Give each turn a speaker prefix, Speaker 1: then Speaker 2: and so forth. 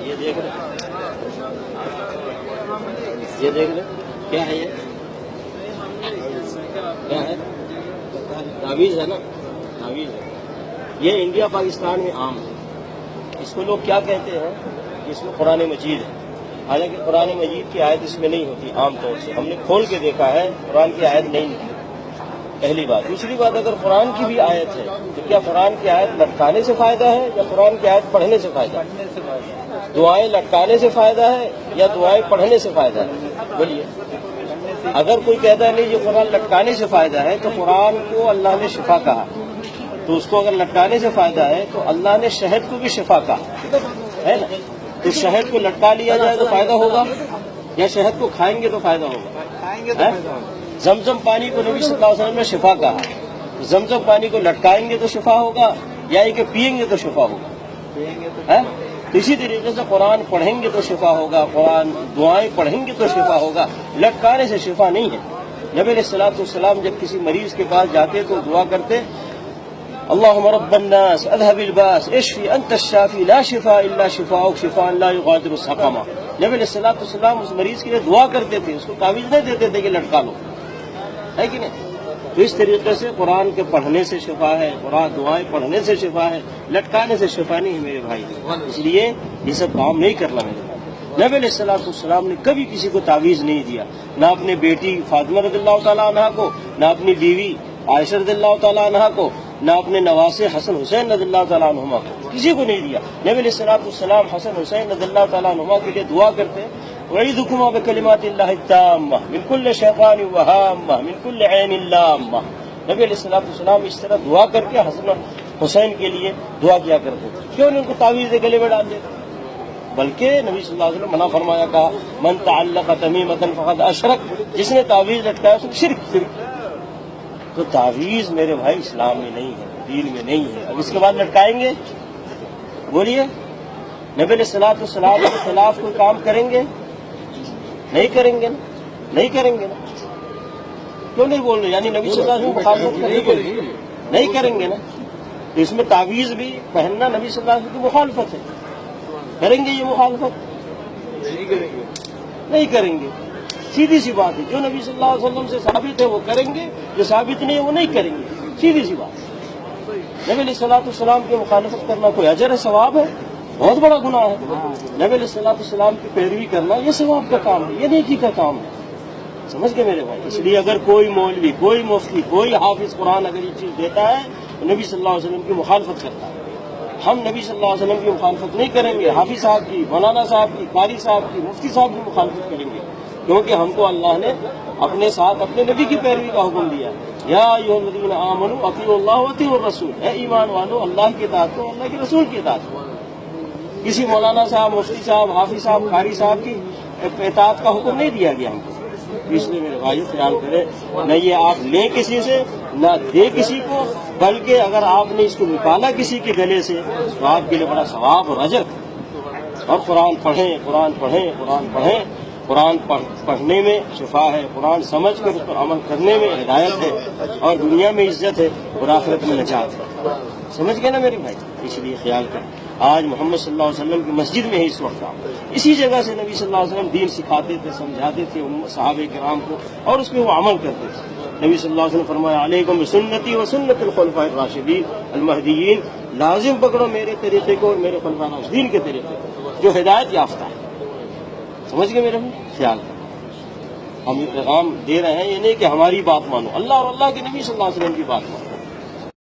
Speaker 1: یہ دیکھ رہے یہ دیکھ رہے کیا ہے یہ کیا ہے تعویذ ہے نا تعویذ ہے یہ انڈیا پاکستان میں عام ہے اس کو لوگ کیا کہتے ہیں اس میں قرآن مجید ہے حالانکہ قرآن مجید کی آیت اس میں نہیں ہوتی عام طور سے ہم نے کھول کے دیکھا ہے قرآن کی آیت نہیں نکلی پہلی بات دوسری بات اگر قرآن کی بھی آیت ہے تو کیا قرآن کی آیت لٹکانے سے فائدہ ہے یا قرآن کی آیت پڑھنے سے فائدہ ہے دعائیں لٹکانے سے فائدہ ہے یا دعائیں پڑھنے سے فائدہ ہے بولیے اگر کوئی کہتا ہے نہیں یہ قرآن لٹکانے سے فائدہ ہے تو قرآن کو اللہ نے شفا کہا تو اس کو اگر لٹکانے سے فائدہ ہے تو اللہ نے شہد کو بھی شفا کہا ہے نا تو شہد کو لٹکا لیا جائے تو فائدہ ہوگا یا شہد کو کھائیں گے تو فائدہ ہوگا زمزم پانی کو نبی صلی اللہ علیہ وسلم نے شفا کہا زمزم پانی کو لٹکائیں گے تو شفا ہوگا یا کہ پئیں گے تو شفا ہوگا تو اسی طریقے سے قرآن پڑھیں گے تو شفا ہوگا قرآن دعائیں پڑھیں گے تو شفا ہوگا لٹکانے سے شفا نہیں ہے نبی علیہ الصلوۃ والسلام جب کسی مریض کے پاس جاتے تو دعا کرتے اللهم رب الناس اذهب الباس اشفي انت الشافي لا شفاء الا شفاءك شفاء لا يغادر سقما نبی علیہ الصلوۃ والسلام اس مریض کے لیے دعا کرتے تھے اس کو تعویذ نہیں دیتے تھے کہ لٹکا لو ہے کہ نہیں تو اس طریقے سے قرآن کے پڑھنے سے شفا ہے قرآن دعائیں پڑھنے سے شفا ہے لٹکانے سے شفا نہیں ہے میرے بھائی اس لیے یہ سب کام نہیں کرنا میرے بھائی نبی علیہ الصلوۃ والسلام نے کبھی کسی کو تعویذ نہیں دیا نہ اپنے بیٹی فاطمہ رضی اللہ تعالیٰ عنہ کو نہ اپنی بیوی عائشہ رضی اللہ تعالیٰ عنہ کو نہ اپنے نواسے حسن حسین رضی اللہ تعالیٰ عنہما کو کسی کو نہیں دیا نبی علیہ الصلوۃ والسلام حسن حسین رضی اللہ تعالیٰ عنہما کے لیے دعا کرتے وَعِيدُكُمَا بِكَلِمَاتِ اللَّهِ التَّامَّةِ مِنْ كُلِّ شَيْطَانٍ وَهَامَّةٍ مِنْ كُلِّ عَيْنٍ لَامَّةٍ نبی علیہ الصلوۃ والسلام اس طرح دعا کر کے حسن حسین کے لیے دعا کیا کرتے تھے کیوں نہیں ان کو تعویذ گلے میں ڈال دیتے بلکہ نبی صلی اللہ علیہ وسلم منع فرمایا کہا من تعلق تمیمۃ فقد اشرک جس نے تعویذ لٹکایا اس نے شرک تو تعویذ میرے بھائی اسلام میں نہیں ہے دین میں نہیں ہے اب اس کے بعد لٹکائیں گے بولیے نبی علیہ الصلوۃ والسلام کے خلاف کوئی کام کریں گے نہیں کریں گے نا نہیں کریں گے نا کیوں نہیں بول رہے یعنی نبی صلی اللہ علیہ وسلم مخالفت کریں گے نہیں کریں گے نا تو اس میں تعویذ بھی پہننا نبی صلی اللہ علیہ وسلم کی مخالفت ہے کریں گے یہ مخالفت نہیں کریں گے سیدھی سی بات ہے جو نبی صلی اللہ علیہ وسلم سے ثابت ہے وہ کریں گے جو ثابت نہیں ہے وہ نہیں کریں گے سیدھی سی بات نبی علیہ الصلوۃ والسلام کی مخالفت کرنا کوئی اجر ہے ثواب ہے بہت بڑا گناہ ہے نبی علیہ الصلوۃ والسلام کی پیروی کرنا یہ ثواب کا کام ہے یہ نیکی کا کام ہے سمجھ گئے میرے بھائی اس لیے اگر کوئی مولوی کوئی مفتی کوئی حافظ قرآن اگر یہ چیز دیتا ہے تو نبی صلی اللہ علیہ وسلم کی مخالفت کرتا ہے ہم نبی صلی اللہ علیہ وسلم کی مخالفت نہیں کریں گے حافظ صاحب کی مولانا صاحب کی قاری صاحب کی مفتی صاحب کی مخالفت کریں گے کیونکہ ہم کو اللہ نے اپنے ساتھ اپنے نبی کی پیروی کا حکم دیا یا ایھا الذین آمنوا اطیعوا اللہ واطیعوا الرسول اے ایمان والو اللہ کی اطاعت کرو اللہ کے رسول کی اطاعت کرو کسی مولانا صاحب مفتی صاحب حافظ صاحب قاری صاحب کی اطاعت کا حکم نہیں دیا گیا ہم کو اس لیے میرے بھائی خیال کریں نہ یہ آپ لیں کسی سے نہ دے کسی کو بلکہ اگر آپ نے اس کو نکالا کسی کے گلے سے تو آپ کے لیے بڑا ثواب اور اجر اور قرآن پڑھیں قرآن پڑھیں قرآن پڑھیں قرآن پڑھنے میں شفا ہے قرآن سمجھ کر اس پر عمل کرنے میں ہدایت ہے اور دنیا میں عزت ہے اور آخرت میں نجات ہے سمجھ گئے نا میرے بھائی اس لیے خیال کریں آج محمد صلی اللہ علیہ وسلم کی مسجد میں ہی اس وقت اسی جگہ سے نبی صلی اللہ علیہ وسلم دین سکھاتے تھے سمجھاتے تھے صحابہ کرام کو اور اس پہ وہ عمل کرتے تھے نبی صلی اللہ علیہ وسلم فرمایا علیکم بسنتی و سنت الخلفاء الراشدین المہدیین لازم پکڑو میرے طریقے کو اور میرے خلفاء راشدین کے طریقے کو جو ہدایت یافتہ ہے سمجھ گئے میرے خیال ہم یہ پیغام دے رہے ہیں یہ نہیں کہ ہماری بات مانو اللہ اور اللہ کے نبی صلی اللہ علیہ وسلم کی بات مانو